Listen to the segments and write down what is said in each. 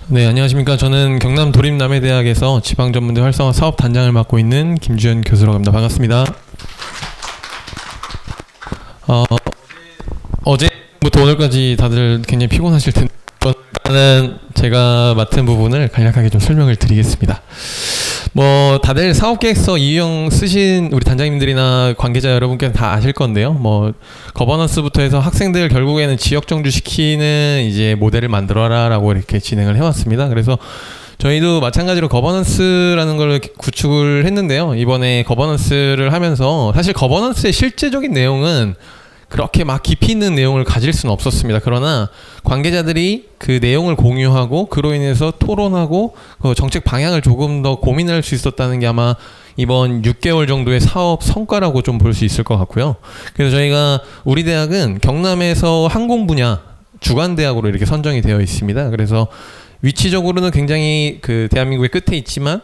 네, 안녕하십니까. 저는 경남 도립남해대학에서 지방전문대 활성화 사업단장을 맡고 있는 김주현 교수라고 합니다. 반갑습니다. 어제부터 오늘까지 다들 굉장히 피곤하실 텐데 일단은 제가 맡은 부분을 간략하게 좀 설명을 드리겠습니다. 다들 사업계획서 이유형 쓰신 우리 단장님들이나 관계자 여러분께는 다 아실 건데요. 거버넌스부터 해서 학생들 결국에는 지역 정주 시키는 이제 모델을 만들어라라고 이렇게 진행을 해왔습니다. 그래서 저희도 마찬가지로 거버넌스라는 걸 구축을 했는데요. 이번에 거버넌스를 하면서 사실 거버넌스의 실제적인 내용은 그렇게 막 깊이 있는 내용을 가질 수는 없었습니다. 그러나 관계자들이 그 내용을 공유하고 그로 인해서 토론하고 그 정책 방향을 조금 더 고민할 수 있었다는 게 아마 이번 6개월 정도의 사업 성과라고 좀 볼 수 있을 것 같고요. 그래서 저희가 우리 대학은 경남에서 항공 분야 주관대학으로 이렇게 선정이 되어 있습니다. 그래서 위치적으로는 굉장히 그 대한민국의 끝에 있지만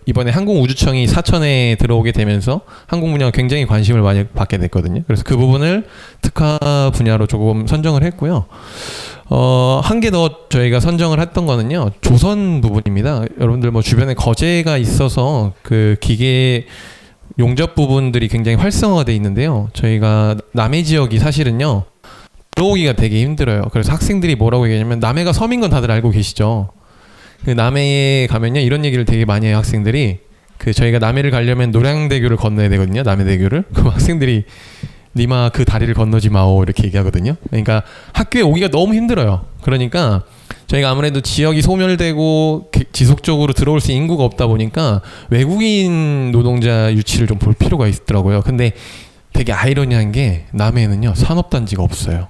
이번에 항공우주청이 사천에 들어오게 되면서 항공 분야가 굉장히 관심을 많이 받게 됐거든요. 그래서 그 부분을 특화 분야로 조금 선정을 했고요. 한 개 더 저희가 선정을 했던 거는요, 조선 부분입니다. 여러분들 주변에 거제가 있어서 그 기계 용접 부분들이 굉장히 활성화가 돼 있는데요. 저희가 남해 지역이 사실은요, 들어오기가 되게 힘들어요. 그래서 학생들이 뭐라고 얘기하냐면, 남해가 섬인 건 다들 알고 계시죠? 그 남해에 가면요, 이런 얘기를 되게 많이 해요. 학생들이 저희가 남해를 가려면 노량대교를 건너야 되거든요. 남해대교를. 그 학생들이 니마 그 다리를 건너지 마오 이렇게 얘기하거든요. 그러니까 학교에 오기가 너무 힘들어요. 그러니까 저희가 아무래도 지역이 소멸되고 지속적으로 들어올 수 있는 인구가 없다 보니까 외국인 노동자 유치를 좀 볼 필요가 있더라고요. 근데 되게 아이러니한 게 남해에는요, 산업단지가 없어요.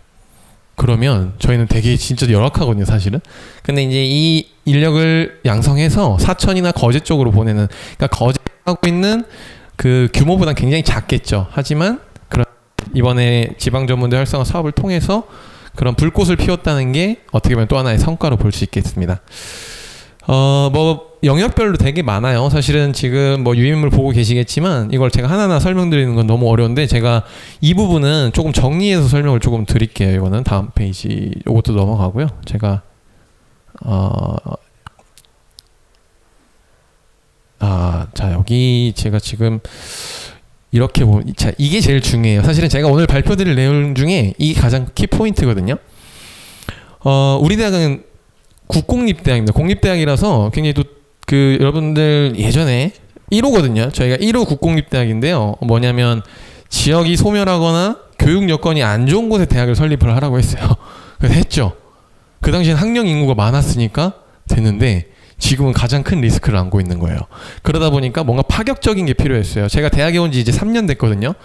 그러면 저희는 되게 진짜 열악하거든요, 사실은. 근데 이제 이 인력을 양성해서 사천이나 거제 쪽으로 보내는, 그러니까 거제 하고 있는 그 규모보다는 굉장히 작겠죠. 하지만 이번에 지방전문대 활성화 사업을 통해서 그런 불꽃을 피웠다는 게 어떻게 보면 또 하나의 성과로 볼 수 있겠습니다. 영역별로 되게 많아요. 사실은 지금 유인물 보고 계시겠지만 이걸 제가 하나하나 설명드리는 건 너무 어려운데, 제가 이 부분은 조금 정리해서 설명을 조금 드릴게요. 이거는 다음 페이지, 이것도 넘어가고요. 제가 자, 여기 제가 지금 이렇게 보면, 자, 이게 제일 중요해요. 사실은 제가 오늘 발표드릴 내용 중에 이게 가장 키포인트거든요. 우리 대학은 국공립대학입니다. 공립대학이라서 굉장히 또 여러분들 예전에 1호거든요. 저희가 1호 국공립대학인데요. 뭐냐면 지역이 소멸하거나 교육 여건이 안 좋은 곳에 대학을 설립을 하라고 했어요. 그래서 했죠. 그 당시엔 학령 인구가 많았으니까 됐는데 지금은 가장 큰 리스크를 안고 있는 거예요. 그러다 보니까 뭔가 파격적인 게 필요했어요. 제가 대학에 온 지 이제 3년 됐거든요.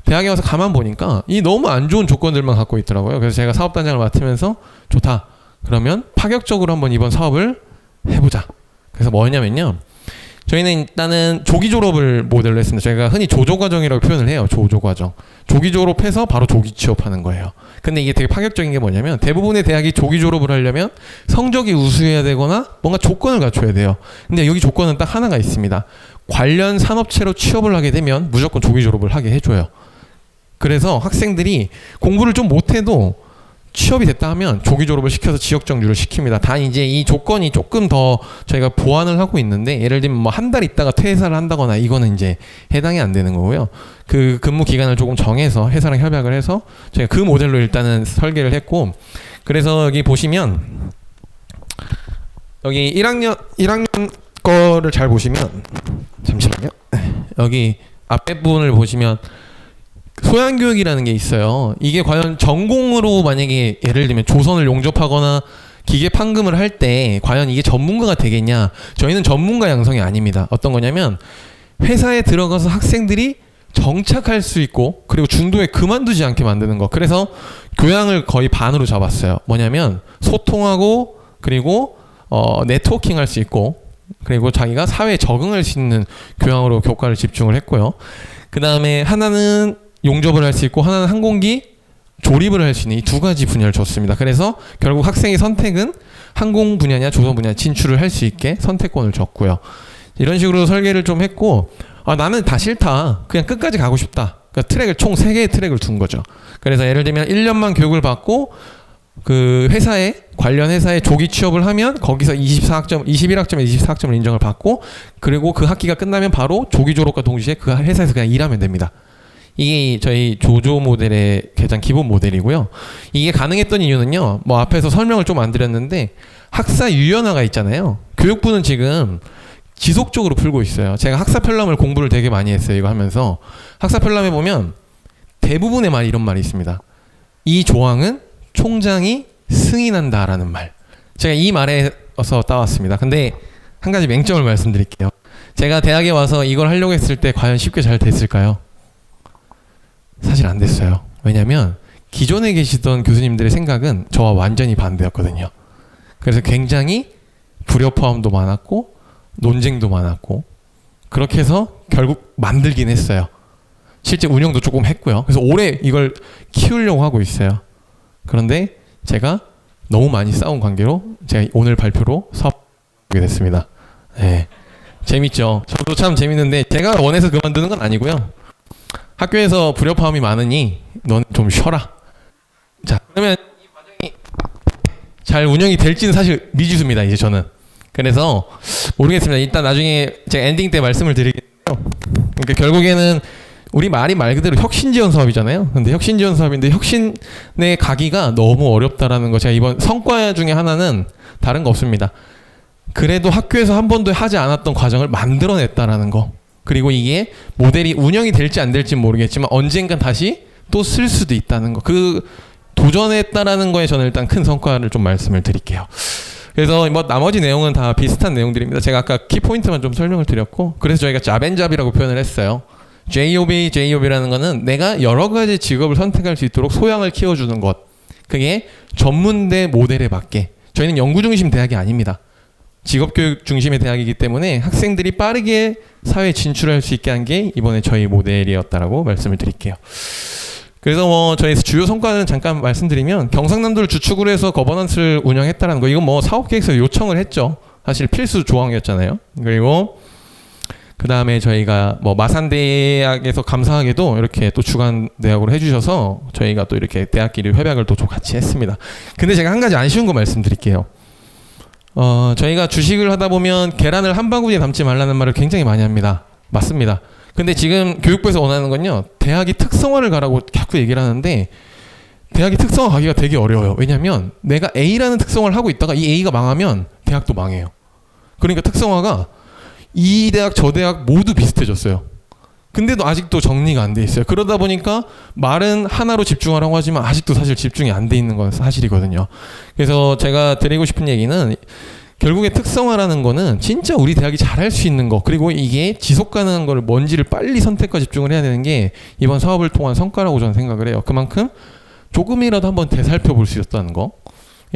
대학에 와서 가만 보니까 이 너무 안 좋은 조건들만 갖고 있더라고요. 그래서 제가 사업단장을 맡으면서 좋다, 그러면 파격적으로 한번 이번 사업을 해보자. 그래서 뭐냐면요, 저희는 일단은 조기 졸업을 모델로 했습니다. 저희가 흔히 조조과정이라고 표현을 해요. 조조과정. 조기 졸업해서 바로 조기 취업하는 거예요. 근데 이게 되게 파격적인 게 뭐냐면, 대부분의 대학이 조기 졸업을 하려면 성적이 우수해야 되거나 뭔가 조건을 갖춰야 돼요. 근데 여기 조건은 딱 하나가 있습니다. 관련 산업체로 취업을 하게 되면 무조건 조기 졸업을 하게 해줘요. 그래서 학생들이 공부를 좀 못해도 취업이 됐다 하면 조기 졸업을 시켜서 지역 정주를 시킵니다. 단 이제 이 조건이 조금 더 저희가 보완을 하고 있는데, 예를 들면 한 달 있다가 퇴사를 한다거나 이거는 이제 해당이 안 되는 거고요. 그 근무 기간을 조금 정해서 회사랑 협약을 해서 저희가 그 모델로 일단은 설계를 했고, 그래서 여기 보시면 여기 1학년 거를 잘 보시면, 잠시만요. 여기 앞에 부분을 보시면 소양교육이라는 게 있어요. 이게 과연 전공으로 만약에 예를 들면 조선을 용접하거나 기계 판금을 할 때 과연 이게 전문가가 되겠냐? 저희는 전문가 양성이 아닙니다. 어떤 거냐면 회사에 들어가서 학생들이 정착할 수 있고, 그리고 중도에 그만두지 않게 만드는 거. 그래서 교양을 거의 반으로 잡았어요. 뭐냐면 소통하고, 그리고 네트워킹 할 수 있고, 그리고 자기가 사회에 적응할 수 있는 교양으로 교과를 집중을 했고요. 그 다음에 하나는 용접을 할 수 있고, 하나는 항공기 조립을 할 수 있는 이 두 가지 분야를 줬습니다. 그래서 결국 학생의 선택은 항공 분야냐 조선 분야 진출을 할 수 있게 선택권을 줬고요. 이런 식으로 설계를 좀 했고, 나는 다 싫다, 그냥 끝까지 가고 싶다. 그러니까 트랙을 총 3개의 트랙을 둔 거죠. 그래서 예를 들면 1년만 교육을 받고 그 회사에 관련 회사에 조기 취업을 하면 거기서 24학점, 21학점에 24학점을 인정을 받고 그리고 그 학기가 끝나면 바로 조기 졸업과 동시에 그 회사에서 그냥 일하면 됩니다. 이게 저희 조조 모델의 가장 기본 모델이고요. 이게 가능했던 이유는요. 뭐 앞에서 설명을 좀 안 드렸는데 학사 유연화가 있잖아요. 교육부는 지금 지속적으로 풀고 있어요. 제가 학사펠럼을 공부를 되게 많이 했어요. 이거 하면서 학사펠럼에 보면 대부분의 말이 이런 말이 있습니다. 이 조항은 총장이 승인한다라는 말. 제가 이 말에서 따왔습니다. 근데 한 가지 맹점을 말씀드릴게요. 제가 대학에 와서 이걸 하려고 했을 때 과연 쉽게 잘 됐을까요? 사실 안 됐어요. 왜냐면 기존에 계시던 교수님들의 생각은 저와 완전히 반대였거든요. 그래서 굉장히 불협화음도 많았고 논쟁도 많았고 그렇게 해서 결국 만들긴 했어요. 실제 운영도 조금 했고요. 그래서 올해 이걸 키우려고 하고 있어요. 그런데 제가 너무 많이 싸운 관계로 제가 오늘 발표로 사업하게 됐습니다. 네. 재밌죠? 저도 참 재밌는데 제가 원해서 그만두는 건 아니고요. 학교에서 불협화음이 많으니 넌 좀 쉬어라. 자, 그러면 이 과정이 잘 운영이 될지는 사실 미지수입니다. 이제 저는. 그래서 모르겠습니다. 일단 나중에 제가 엔딩 때 말씀을 드리겠는데요. 그러니까 결국에는 우리 말이 말 그대로 혁신지원 사업이잖아요. 근데 혁신지원 사업인데 혁신에 가기가 너무 어렵다라는 거. 제가 이번 성과 중에 하나는 다른 거 없습니다. 그래도 학교에서 한 번도 하지 않았던 과정을 만들어냈다라는 거. 그리고 이게 모델이 운영이 될지 안 될지는 모르겠지만 언젠간 다시 또 쓸 수도 있다는 거. 그 도전했다라는 거에 저는 일단 큰 성과를 좀 말씀을 드릴게요. 그래서 뭐 나머지 내용은 다 비슷한 내용들입니다. 제가 아까 키포인트만 좀 설명을 드렸고 그래서 저희가 잡앤잡이라고 표현을 했어요. JOB라는 거는 내가 여러 가지 직업을 선택할 수 있도록 소양을 키워주는 것. 그게 전문대 모델에 맞게. 저희는 연구 중심 대학이 아닙니다. 직업교육 중심의 대학이기 때문에 학생들이 빠르게 사회에 진출할 수 있게 한 게 이번에 저희 모델이었다라고 말씀을 드릴게요. 그래서 뭐 저희 주요 성과는 잠깐 말씀드리면 경상남도를 주축으로 해서 거버넌스를 운영했다라는 거. 이건 뭐 사업계획서에 요청을 했죠. 사실 필수 조항이었잖아요. 그리고 그 다음에 저희가 뭐 마산대학에서 감사하게도 이렇게 또 주간 대학으로 해주셔서 저희가 또 이렇게 대학끼리 협약을 또 같이 했습니다. 근데 제가 한 가지 아쉬운 거 말씀드릴게요. 저희가 주식을 하다 보면 계란을 한 바구니에 담지 말라는 말을 굉장히 많이 합니다. 맞습니다. 근데 지금 교육부에서 원하는 건요. 대학이 특성화를 가라고 자꾸 얘기를 하는데 대학이 특성화 가기가 되게 어려워요. 왜냐면 내가 A라는 특성화를 하고 있다가 이 A가 망하면 대학도 망해요. 그러니까 특성화가 이 대학 저 대학 모두 비슷해졌어요. 근데도 아직도 정리가 안 돼 있어요. 그러다 보니까 말은 하나로 집중하라고 하지만 아직도 사실 집중이 안 돼 있는 건 사실이거든요. 그래서 제가 드리고 싶은 얘기는 결국에 특성화라는 거는 진짜 우리 대학이 잘할 수 있는 거 그리고 이게 지속 가능한 거를 뭔지를 빨리 선택과 집중을 해야 되는 게 이번 사업을 통한 성과라고 저는 생각을 해요. 그만큼 조금이라도 한번 되살펴볼 수 있었다는 거.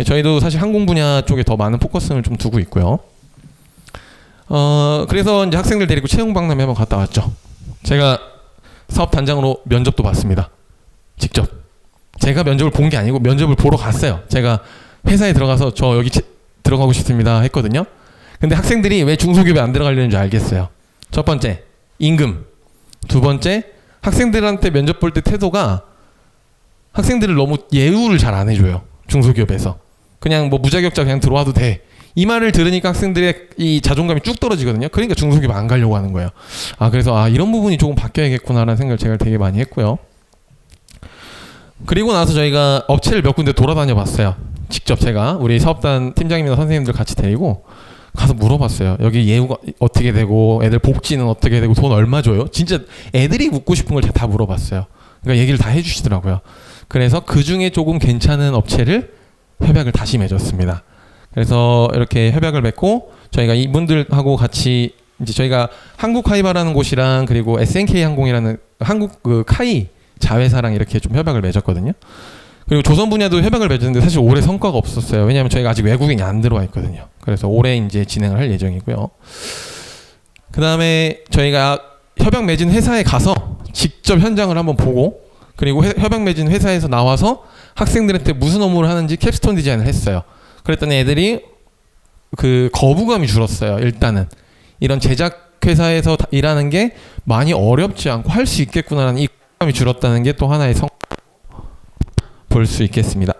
저희도 사실 항공 분야 쪽에 더 많은 포커스를 좀 두고 있고요. 그래서 이제 학생들 데리고 채용 박람회 한번 갔다 왔죠. 제가 사업 단장으로 면접도 봤습니다. 직접. 제가 면접을 본 게 아니고 면접을 보러 갔어요. 제가 회사에 들어가서 저 여기 들어가고 싶습니다 했거든요. 근데 학생들이 왜 중소기업에 안 들어가려는 줄 알겠어요. 첫 번째, 임금. 두 번째, 학생들한테 면접 볼 때 태도가 학생들을 너무 예우를 잘 안 해줘요. 중소기업에서. 그냥 뭐 무자격자 그냥 들어와도 돼. 이 말을 들으니까 학생들의 이 자존감이 쭉 떨어지거든요. 그러니까 중소기업 안 가려고 하는 거예요. 그래서 이런 부분이 조금 바뀌어야겠구나라는 생각을 제가 되게 많이 했고요. 그리고 나서 저희가 업체를 몇 군데 돌아다녀 봤어요. 직접 제가 우리 사업단 팀장님이나 선생님들 같이 데리고 가서 물어봤어요. 여기 예우가 어떻게 되고 애들 복지는 어떻게 되고 돈 얼마 줘요? 진짜 애들이 묻고 싶은 걸 제가 다 물어봤어요. 그러니까 얘기를 다 해주시더라고요. 그래서 그 중에 조금 괜찮은 업체를 협약을 다시 맺었습니다. 그래서 이렇게 협약을 맺고 저희가 이분들하고 같이 이제 저희가 한국하이바라는 곳이랑 그리고 SNK 항공이라는 한국 그 카이 자회사랑 이렇게 좀 협약을 맺었거든요. 그리고 조선 분야도 협약을 맺었는데 사실 올해 성과가 없었어요. 왜냐하면 저희가 아직 외국인이 안 들어와 있거든요. 그래서 올해 이제 진행을 할 예정이고요. 그 다음에 저희가 협약 맺은 회사에 가서 직접 현장을 한번 보고 그리고 협약 맺은 회사에서 나와서 학생들한테 무슨 업무를 하는지 캡스톤 디자인을 했어요. 그랬더니 애들이 그 거부감이 줄었어요. 일단은 이런 제작 회사에서 일하는 게 많이 어렵지 않고 할 수 있겠구나라는 이 감이 줄었다는 게 또 하나의 볼 수 있겠습니다.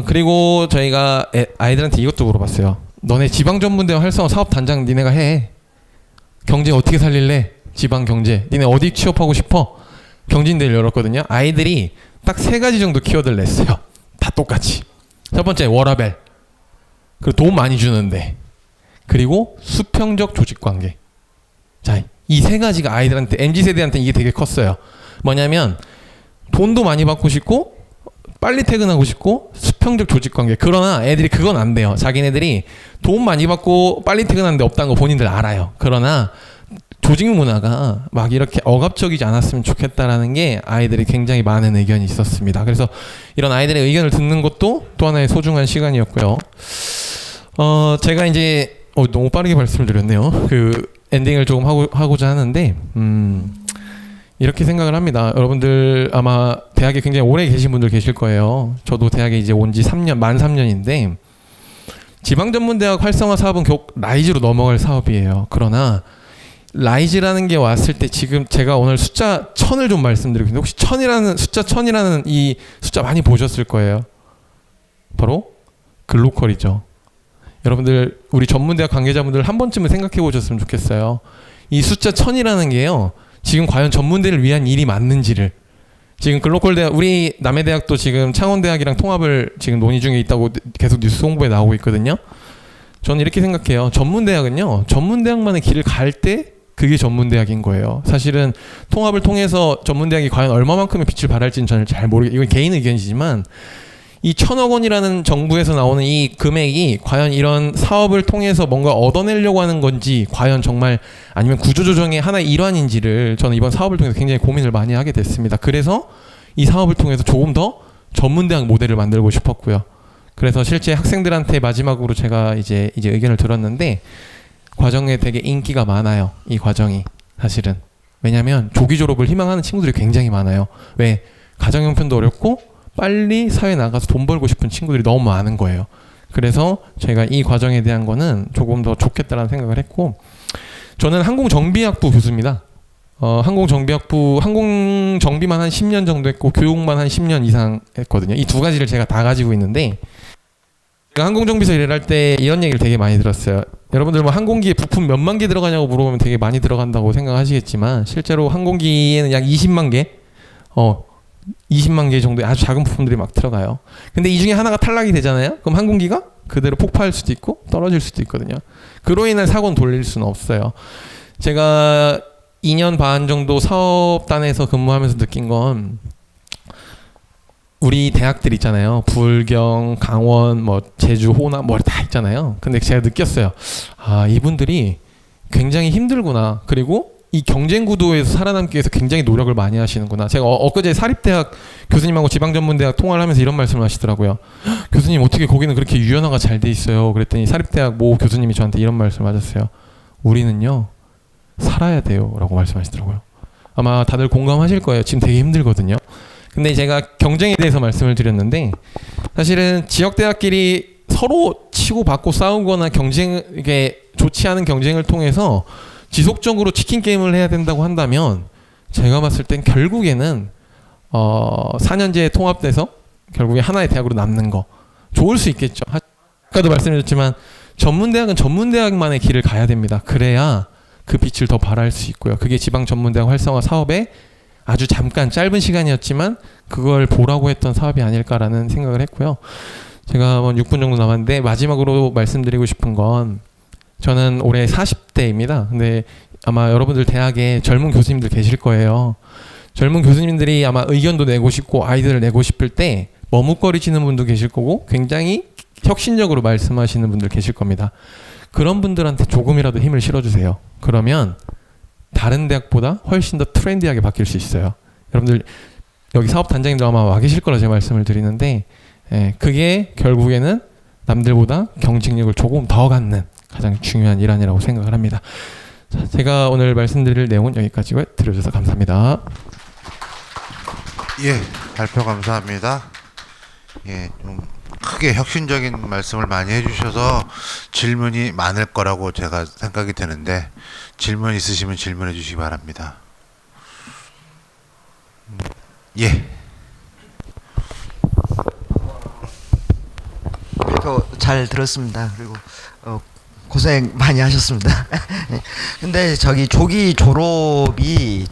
그리고 저희가 아이들한테 이것도 물어봤어요. 너네 지방전문대와 활성화 사업단장 니네가 해. 경제 어떻게 살릴래? 지방 경제. 니네 어디 취업하고 싶어? 경진대를 열었거든요. 아이들이 딱 3가지 정도 키워드를 냈어요. 다 똑같이. 첫 번째 워라밸. 그리고 돈 많이 주는데. 그리고 수평적 조직관계. 자, 이 3가지가 아이들한테, MZ세대한테 이게 되게 컸어요. 뭐냐면 돈도 많이 받고 싶고 빨리 퇴근하고 싶고 수평적 조직관계. 그러나 애들이 그건 안 돼요. 자기네들이 돈 많이 받고 빨리 퇴근하는데 없다는 거 본인들 알아요. 그러나 조직 문화가 막 이렇게 억압적이지 않았으면 좋겠다라는 게 아이들이 굉장히 많은 의견이 있었습니다. 그래서 이런 아이들의 의견을 듣는 것도 또 하나의 소중한 시간이었고요. 제가 이제 너무 빠르게 말씀을 드렸네요. 그 엔딩을 조금 하고자 하는데 이렇게 생각을 합니다. 여러분들 아마 대학에 굉장히 오래 계신 분들 계실 거예요. 저도 대학에 이제 온 지 3년, 만 3년인데 지방전문대학 활성화 사업은 결국 라이즈로 넘어갈 사업이에요. 그러나 라이즈라는 게 왔을 때 지금 제가 오늘 숫자 1000을 좀 말씀드리고 있는데 혹시 1000이라는 이 숫자 많이 보셨을 거예요. 바로 글로컬이죠. 여러분들 우리 전문대학 관계자분들 한 번쯤은 생각해 보셨으면 좋겠어요. 이 숫자 1000이라는 게요. 지금 과연 전문대를 위한 일이 맞는지를 지금 글로컬 대학 우리 남해대학도 지금 창원대학이랑 통합을 지금 논의 중에 있다고 계속 뉴스 홍보에 나오고 있거든요. 저는 이렇게 생각해요. 전문대학은요. 전문대학만의 길을 갈 때 그게 전문대학인 거예요. 사실은 통합을 통해서 전문대학이 과연 얼마만큼의 빛을 발할지는 저는 잘 모르겠어요. 이건 개인 의견이지만 이 1000억 원이라는 정부에서 나오는 이 금액이 과연 이런 사업을 통해서 뭔가 얻어내려고 하는 건지 과연 정말 아니면 구조조정의 하나의 일환인지를 저는 이번 사업을 통해서 굉장히 고민을 많이 하게 됐습니다. 그래서 이 사업을 통해서 조금 더 전문대학 모델을 만들고 싶었고요. 그래서 실제 학생들한테 마지막으로 제가 이제 의견을 들었는데 과정에 되게 인기가 많아요. 이 과정이 사실은. 왜냐하면 조기 졸업을 희망하는 친구들이 굉장히 많아요. 왜? 가정 형편도 어렵고 빨리 사회에 나가서 돈 벌고 싶은 친구들이 너무 많은 거예요. 그래서 저희가 이 과정에 대한 거는 조금 더 좋겠다라는 생각을 했고 저는 항공정비학부 교수입니다. 항공정비학부 항공정비만 한 10년 정도 했고 교육만 한 10년 이상 했거든요. 이 2가지를 제가 다 가지고 있는데 제가 항공정비서 일을 할 때 이런 얘기를 되게 많이 들었어요. 여러분들 뭐 항공기에 부품 몇만 개 들어가냐고 물어보면 되게 많이 들어간다고 생각하시겠지만 실제로 항공기에는 약 20만 개 20만 개 정도의 아주 작은 부품들이 막 들어가요. 근데 이 중에 하나가 탈락이 되잖아요. 그럼 항공기가 그대로 폭파할 수도 있고 떨어질 수도 있거든요. 그로 인한 사고는 돌릴 수는 없어요. 제가 2년 반 정도 사업단에서 근무하면서 느낀 건 우리 대학들 있잖아요. 불경, 강원, 뭐 제주, 호남 뭐 다 있잖아요. 근데 제가 느꼈어요. 아, 이분들이 굉장히 힘들구나. 그리고 이 경쟁 구도에서 살아남기 위해서 굉장히 노력을 많이 하시는구나. 제가 엊그제 사립대학 교수님하고 지방전문대학 통화를 하면서 이런 말씀을 하시더라고요. 교수님 어떻게 거기는 그렇게 유연화가 잘 돼 있어요. 그랬더니 사립대학 모 교수님이 저한테 이런 말씀을 하셨어요. 우리는요 살아야 돼요 라고 말씀하시더라고요. 아마 다들 공감하실 거예요. 지금 되게 힘들거든요. 근데 제가 경쟁에 대해서 말씀을 드렸는데 사실은 지역대학끼리 서로 치고받고 싸우거나 경쟁에 좋지 않은 경쟁을 통해서 지속적으로 치킨 게임을 해야 된다고 한다면 제가 봤을 땐 결국에는 4년제 통합돼서 결국에 하나의 대학으로 남는 거 좋을 수 있겠죠. 아까도 말씀드렸지만 전문대학은 전문대학만의 길을 가야 됩니다. 그래야 그 빛을 더 발할 수 있고요. 그게 지방전문대학 활성화 사업의 아주 잠깐 짧은 시간이었지만 그걸 보라고 했던 사업이 아닐까라는 생각을 했고요. 제가 한 6분 정도 남았는데 마지막으로 말씀드리고 싶은 건 저는 올해 40대입니다. 근데 아마 여러분들 대학에 젊은 교수님들 계실 거예요. 젊은 교수님들이 아마 의견도 내고 싶고 아이디어를 내고 싶을 때 머뭇거리시는 분도 계실 거고 굉장히 혁신적으로 말씀하시는 분들 계실 겁니다. 그런 분들한테 조금이라도 힘을 실어주세요. 그러면 다른 대학보다 훨씬 더 트렌디하게 바뀔 수 있어요. 여러분들 여기 사업단장님들 아마 와 계실 거라 제가 말씀을 드리는데 그게 결국에는 남들보다 경쟁력을 조금 더 갖는 가장 중요한 일환이라고 생각을 합니다. 자, 제가 오늘 말씀드릴 내용은 여기까지고요. 들어주셔서 감사합니다. 예, 발표 감사합니다. 예, 좀 크게 혁신적인 말씀을 많이 해주셔서 질문이 많을 거라고 제가 생각이 되는데 질문 있으시면 질문해 주시기 바랍니다. 예. 잘 들었습니다. 그리고 고생 많이 하셨습니다. 네. 근데 저기 조기 취업이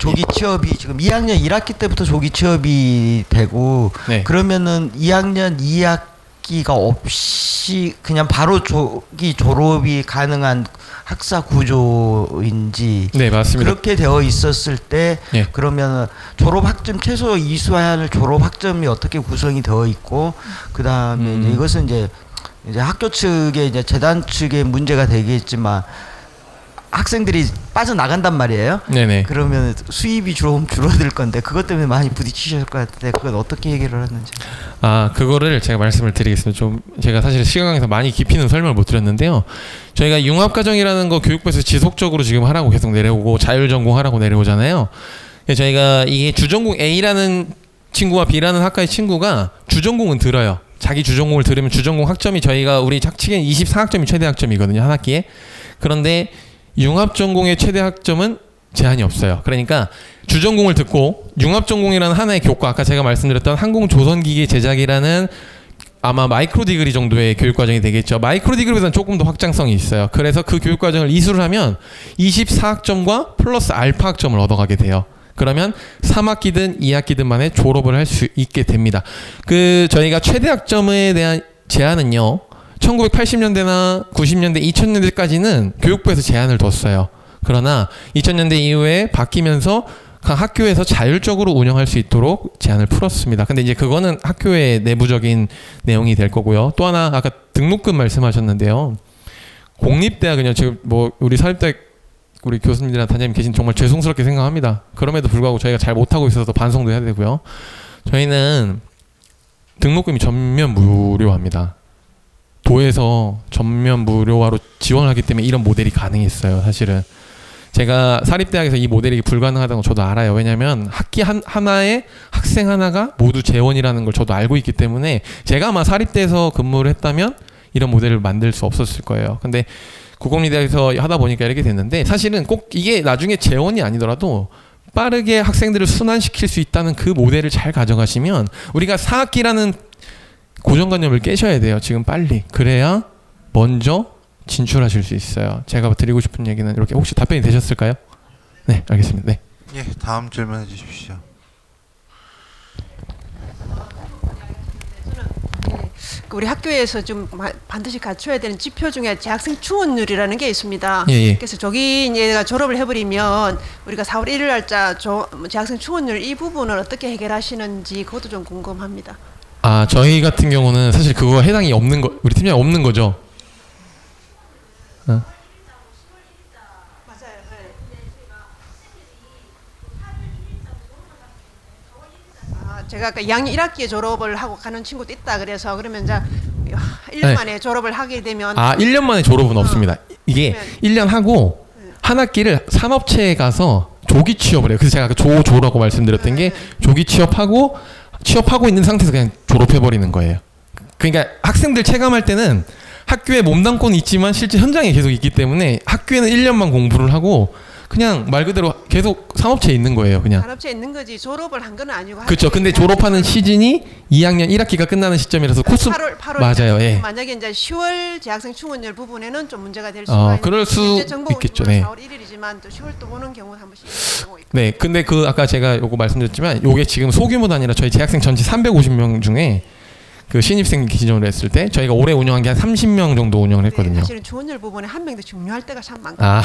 지금 2학년 1학기 때부터 조기 취업이 되고 네. 그러면은 2학년 2학기가 없이 그냥 바로 조기 졸업이 가능한 학사 구조인지 네, 맞습니다. 그렇게 되어 있었을 때 예. 그러면 졸업 학점 최소 이수해야 할 졸업 학점이 어떻게 구성이 되어 있고 그다음에 이제 이것은 이제 학교 측의 이제 재단 측의 문제가 되겠지만 학생들이 빠져나간단 말이에요. 네네. 그러면 수입이 좀 줄어들 건데 그것 때문에 많이 부딪히실 것 같은데 그건 어떻게 해결을 하는지. 아, 그거를 제가 말씀을 드리겠습니다. 좀 제가 사실 시간에서 많이 깊이는 설명을 못 드렸는데요. 저희가 융합과정이라는 거 교육부에서 지속적으로 지금 하라고 계속 내려오고 자율전공하라고 내려오잖아요. 저희가 이게 주전공 A라는 친구와 B라는 학과의 친구가 주전공은 들어요. 자기 주전공을 들으면 주전공 학점이 저희가 우리 착취엔 24학점이 최대 학점이거든요, 한 학기에. 그런데 융합전공의 최대 학점은 제한이 없어요. 그러니까 주전공을 듣고 융합전공이라는 하나의 교과, 아까 제가 말씀드렸던 항공조선기계 제작이라는 아마 마이크로 디그리 정도의 교육과정이 되겠죠. 마이크로 디그리보다는 조금 더 확장성이 있어요. 그래서 그 교육과정을 이수를 하면 24학점과 플러스 알파 학점을 얻어가게 돼요. 그러면 3학기든 2학기든 만에 졸업을 할 수 있게 됩니다. 저희가 최대 학점에 대한 제한은요, 1980년대나 90년대, 2000년대까지는 교육부에서 제한을 뒀어요. 그러나 2000년대 이후에 바뀌면서 각 학교에서 자율적으로 운영할 수 있도록 제한을 풀었습니다. 근데 이제 그거는 학교의 내부적인 내용이 될 거고요. 또 하나 아까 등록금 말씀하셨는데요. 공립대학은요, 지금 뭐 우리 사립대학 우리 교수님들이나 단장님 계신 정말 죄송스럽게 생각합니다. 그럼에도 불구하고 저희가 잘 못하고 있어서 반성도 해야 되고요. 저희는 등록금이 전면 무료합니다. 도에서 전면 무료화로 지원하기 때문에 이런 모델이 가능했어요. 사실은 제가 사립대학에서 이 모델이 불가능하다는 거 저도 알아요. 왜냐하면 학기 하나에 학생 하나가 모두 재원이라는 걸 저도 알고 있기 때문에 제가 아마 사립대에서 근무를 했다면 이런 모델을 만들 수 없었을 거예요. 근데 국공립대학에서 하다 보니까 이렇게 됐는데, 사실은 꼭 이게 나중에 재원이 아니더라도 빠르게 학생들을 순환시킬 수 있다는 그 모델을 잘 가져가시면, 우리가 4학기라는 고정관념을 깨셔야 돼요. 지금 빨리. 그래야 먼저 진출하실 수 있어요. 제가 드리고 싶은 얘기는 이렇게. 혹시 답변이 되셨을까요? 네, 알겠습니다. 네. 예, 다음 질문해 주십시오. 우리 학교에서 좀 반드시 갖춰야 되는 지표 중에 재학생 충원율이라는 게 있습니다. 예, 예. 그래서 저기 얘가 졸업을 해버리면 우리가 4월 1일 날짜 재학생 충원율 이 부분을 어떻게 해결하시는지 그것도 좀 궁금합니다. 아, 저희 같은 경우는 사실 그거 해당이 없는 거, 우리 팀장이 없는 거죠. 맞아요. 제가 아까 2학년 1학기에 졸업을 하고 가는 친구도 있다 그래서 그러면 이제 1년 네. 만에 졸업을 하게 되면 1년 만에 졸업은 없습니다. 이게 1년 하고 한 학기를 산업체에 가서 조기 취업을 해요. 그래서 제가 아까 조라고 말씀드렸던 게 조기 취업하고 있는 상태에서 그냥 졸업해버리는 거예요. 그러니까 학생들 체감할 때는 학교에 몸담고는 있지만 실제 현장에 계속 있기 때문에 학교에는 1년만 공부를 하고 그냥 말 그대로 계속 산업체에 있는 거예요. 그냥. 산업체에 있는 거지 졸업을 한 건 아니고. 그렇죠. 근데 졸업하는 시즌이 2학년 1학기가 끝나는 시점이라서 코스 8월 맞아요. 예. 만약에 이제 10월 재학생 충원율 부분에는 좀 문제가 될 수가 있는. 그럴 수 있겠죠. 네. 4월 1일이지만 또 10월 또 보는 경우 한 번씩 있는 경우 있고. 네. 근데 아까 제가 요거 말씀드렸지만 요게 지금 소규모도 아니라 저희 재학생 전체 350명 중에 그 신입생 기준으로 했을 때 저희가 올해 운영한 게 한 30명 정도 운영을 했거든요. 네, 사실은 충원율 부분에 한 명도 중요할 때가 참 많거든요.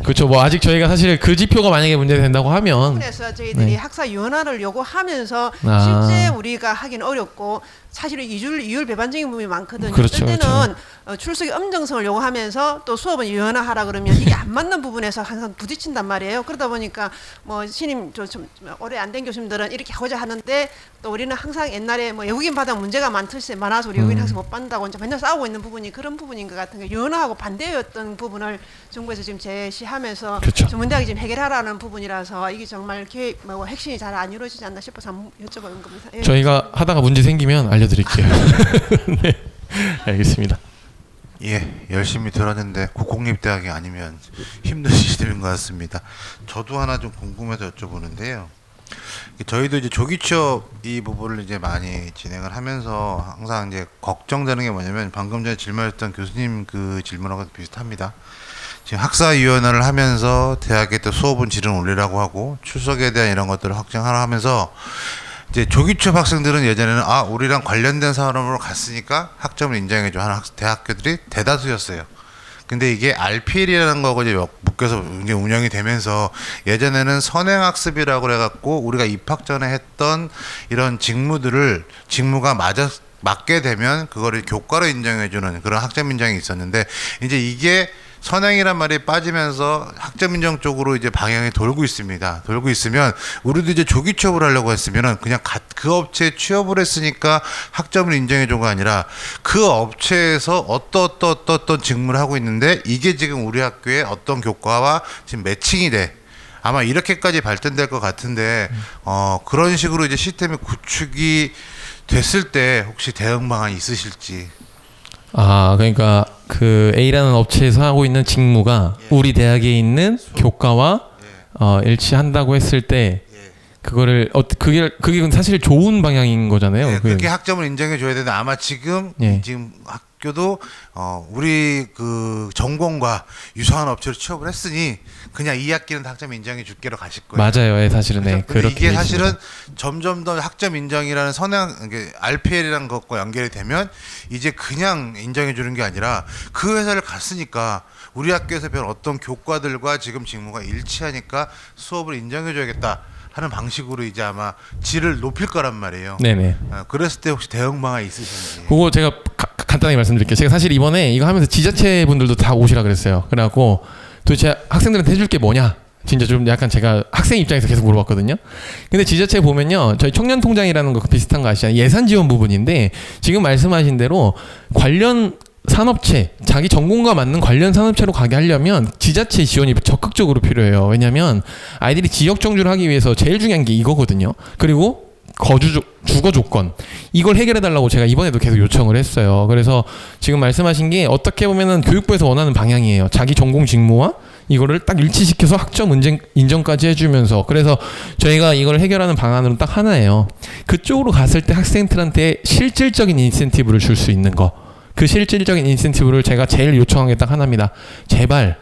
그렇죠. 뭐 아직 저희가 사실 그 지표가 만약에 문제된다고 하면 그래서 저희들이 네. 학사 유연화를 요구하면서 아. 실제 우리가 하기는 어렵고 사실은 이율 배반적인 부분이 많거든요. 그렇죠, 어떨 때는 그렇죠. 출석의 엄정성을 요구하면서 또 수업은 유연화하라 그러면 이게 안 맞는 부분에서 항상 부딪힌단 말이에요. 그러다 보니까 뭐 신임 좀 오래 안 된 교수님들은 이렇게 하고자 하는데 또 우리는 항상 옛날에 뭐 외국인 받아 문제가 많아서 우리 외국인 학생 못 받는다고 이제 맨날 싸우고 있는 부분이 그런 부분인 것 같은 게 유연화하고 반대였던 부분을 정부에서 지금 제시하면서 그렇죠. 전문대학이 지금 해결하라는 부분이라서 이게 정말 계획 뭐 핵심이 잘 안 이루어지지 않나 싶어서 한번 여쭤보는 겁니다. 예. 저희가 하다가 문제 생기면 알려드릴게요. 네. 알겠습니다. 예, 열심히 들었는데 국공립대학이 아니면 힘든 시스템인 것 같습니다. 저도 하나 좀 궁금해서 여쭤보는데요. 저희도 이제 조기 취업 이 부분을 이제 많이 진행을 하면서 항상 이제 걱정되는 게 뭐냐면 방금 전에 질문했던 교수님 그 질문하고 비슷합니다. 지금 학사위원회를 하면서 대학에 또 수업은 질은 올리라고 하고 출석에 대한 이런 것들을 확정하라 하면서 이제 조기 취업 학생들은 예전에는 우리랑 관련된 산업으로 갔으니까 학점을 인정해줘 하는 대학교들이 대다수였어요. 근데 이게 RPL이라는 거고 이제 묶여서 이제 운영이 되면서 예전에는 선행학습이라고 그래갖고 우리가 입학 전에 했던 이런 직무가 맞게 되면 그거를 교과로 인정해주는 그런 학점 인정이 있었는데 이제 이게 선행이란 말이 빠지면서 학점 인정 쪽으로 이제 방향이 돌고 있습니다. 돌고 있으면 우리도 이제 조기 취업을 하려고 했으면은 그냥 그 업체에 취업을 했으니까 학점을 인정해 준 거 아니라 그 업체에서 어떤 직무를 하고 있는데 이게 지금 우리 학교의 어떤 교과와 지금 매칭이 돼. 아마 이렇게까지 발전될 것 같은데 그런 식으로 이제 시스템이 구축이 됐을 때 혹시 대응 방안이 있으실지. 그러니까 그 A라는 업체에서 하고 있는 직무가 우리 대학에 있는 교과와 일치한다고 했을 때 그거를 그게 사실 좋은 방향인 거잖아요. 그렇게 학점을 인정해 줘야 되는데 아마 지금 학교도 우리 그 전공과 유사한 업체로 취업을 했으니 그냥 이 학기는 학점 인정해 줄게로 가실 거예요. 맞아요. 사실은 그렇게 이게 사실은 점점 더 학점 인정이라는 RPL이라는 것과 연결이 되면 이제 그냥 인정해 주는 게 아니라 그 회사를 갔으니까 우리 학교에서 배운 어떤 교과들과 지금 직무가 일치하니까 수업을 인정해 줘야겠다 하는 방식으로 이제 아마 질을 높일 거란 말이에요. 네네. 그랬을 때 혹시 대응 방안 있으신지? 그거 제가 간단하게 말씀드릴게요. 제가 사실 이번에 이거 하면서 지자체 분들도 다 오시라 그랬어요. 그래갖고 도대체 학생들한테 해줄 게 뭐냐? 진짜 좀 약간 제가 학생 입장에서 계속 물어봤거든요. 근데 지자체 보면요, 저희 청년통장이라는 거 비슷한 거 아시잖아요. 예산 지원 부분인데 지금 말씀하신 대로 관련 산업체, 자기 전공과 맞는 관련 산업체로 가게 하려면 지자체 지원이 적극적으로 필요해요. 왜냐하면 아이들이 지역 정주를 하기 위해서 제일 중요한 게 이거거든요. 그리고 주거 조건, 이걸 해결해 달라고 제가 이번에도 계속 요청을 했어요. 그래서 지금 말씀하신 게 어떻게 보면은 교육부에서 원하는 방향이에요. 자기 전공 직무와 이거를 딱 일치시켜서 학점 인정까지 해주면서, 그래서 저희가 이걸 해결하는 방안으로 딱 하나예요. 그쪽으로 갔을 때 학생들한테 실질적인 인센티브를 줄 수 있는 거. 그 실질적인 인센티브를 제가 제일 요청한 게 딱 하나입니다. 제발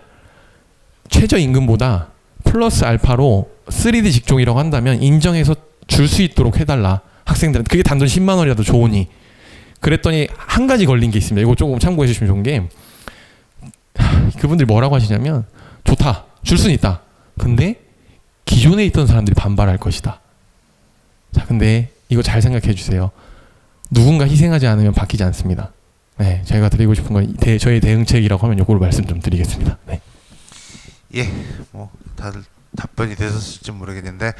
최저임금보다 플러스 알파로 3D 직종이라고 한다면 인정해서 줄 수 있도록 해달라. 학생들한테. 그게 단돈 10만 원이라도 좋으니. 그랬더니 한 가지 걸린 게 있습니다. 이거 조금 참고해 주시면 좋은 게, 그분들이 뭐라고 하시냐면, 좋다, 줄 수는 있다. 근데 기존에 있던 사람들이 반발할 것이다. 자, 근데 이거 잘 생각해 주세요. 누군가 희생하지 않으면 바뀌지 않습니다. 네, 저희가 드리고 싶은 건 저희 대응책이라고 하면 요거를 말씀 좀 드리겠습니다. 네. 예, 뭐 다들 답변이 되셨을지 모르겠는데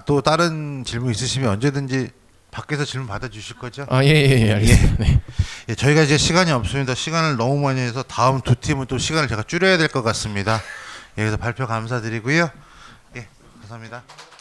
또 다른 질문 있으시면 언제든지 밖에서 질문 받아주실 거죠? 예, 알겠습니다. 네. 예, 저희가 이제 시간이 없습니다. 시간을 너무 많이 해서 다음 두 팀은 또 시간을 제가 줄여야 될 것 같습니다. 예, 그래서 발표 감사드리고요. 예, 감사합니다.